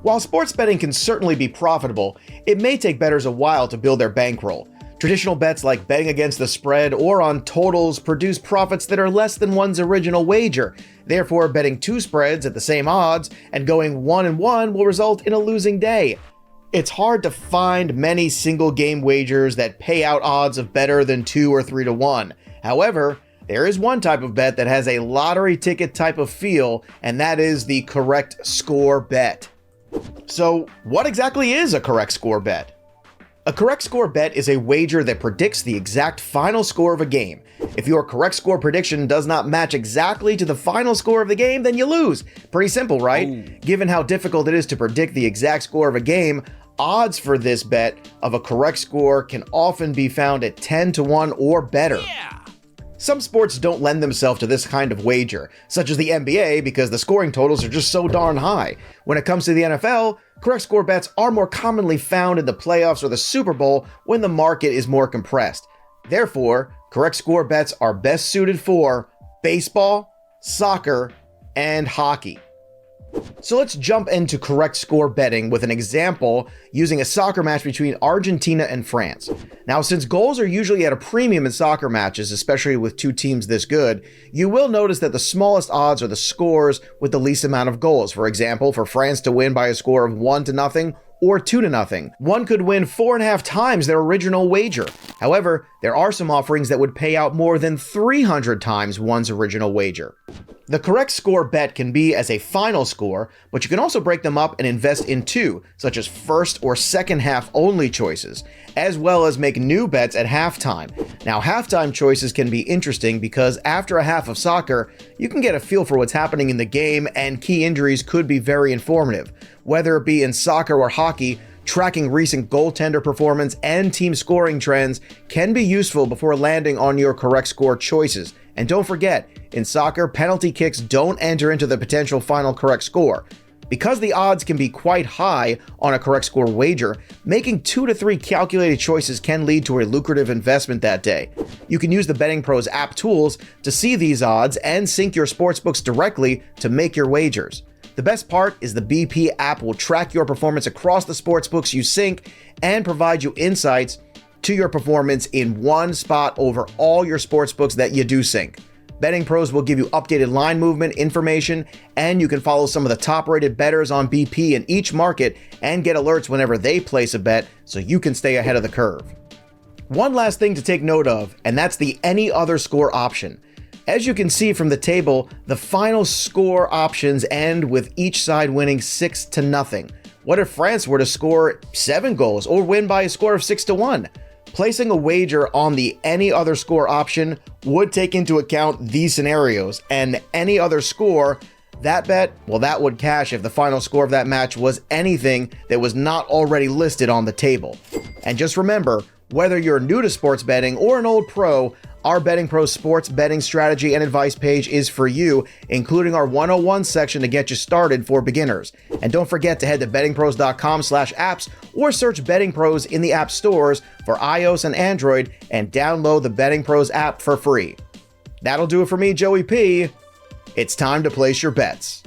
While sports betting can certainly be profitable, it may take bettors a while to build their bankroll. Traditional bets like betting against the spread or on totals produce profits that are less than one's original wager. Therefore, betting two spreads at the same odds and going 1-1 will result in a losing day. It's hard to find many single game wagers that pay out odds of better than 2 or 3 to 1. However, there is one type of bet that has a lottery ticket type of feel, and that is the correct score bet. So, what exactly is a correct score bet? A correct score bet is a wager that predicts the exact final score of a game. If your correct score prediction does not match exactly to the final score of the game, then you lose. Pretty simple, right? Ooh. Given how difficult it is to predict the exact score of a game, odds for this bet of a correct score can often be found at 10 to 1 or better. Yeah. Some sports don't lend themselves to this kind of wager, such as the NBA, because the scoring totals are just so darn high. When it comes to the NFL, correct score bets are more commonly found in the playoffs or the Super Bowl when the market is more compressed. Therefore, correct score bets are best suited for baseball, soccer, and hockey. So let's jump into correct score betting with an example using a soccer match between Argentina and France. Now, since goals are usually at a premium in soccer matches, especially with two teams this good, you will notice that the smallest odds are the scores with the least amount of goals. For example, for France to win by a score of 1-0 or 2-0, one could win 4.5 times their original wager. However, there are some offerings that would pay out more than 300 times one's original wager. The correct score bet can be as a final score, but you can also break them up and invest in two, such as first or second half only choices, as well as make new bets at halftime. Now, halftime choices can be interesting because after a half of soccer, you can get a feel for what's happening in the game, and key injuries could be very informative. Whether it be in soccer or hockey, tracking recent goaltender performance and team scoring trends can be useful before landing on your correct score choices. And don't forget, in soccer, penalty kicks don't enter into the potential final correct score. Because the odds can be quite high on a correct score wager, making 2 to 3 calculated choices can lead to a lucrative investment that day. You can use the Betting Pros app tools to see these odds and sync your sportsbooks directly to make your wagers. The best part is the BP app will track your performance across the sportsbooks you sync and provide you insights to your performance in one spot over all your sportsbooks that you do sync. Betting Pros will give you updated line movement information, and you can follow some of the top-rated bettors on BP in each market and get alerts whenever they place a bet so you can stay ahead of the curve. One last thing to take note of, and that's the any other score option. As you can see from the table, the final score options end with each side winning 6-0. What if France were to score 7 goals or win by a score of 6-1? Placing a wager on the any other score option would take into account these scenarios, and any other score, that bet, well, that would cash if the final score of that match was anything that was not already listed on the table. And just remember, whether you're new to sports betting or an old pro, our Betting Pros sports betting strategy and advice page is for you, including our 101 section to get you started for beginners. And don't forget to head to bettingpros.com/apps or search Betting Pros in the app stores for iOS and Android and download the Betting Pros app for free. That'll do it for me, Joey P. It's time to place your bets.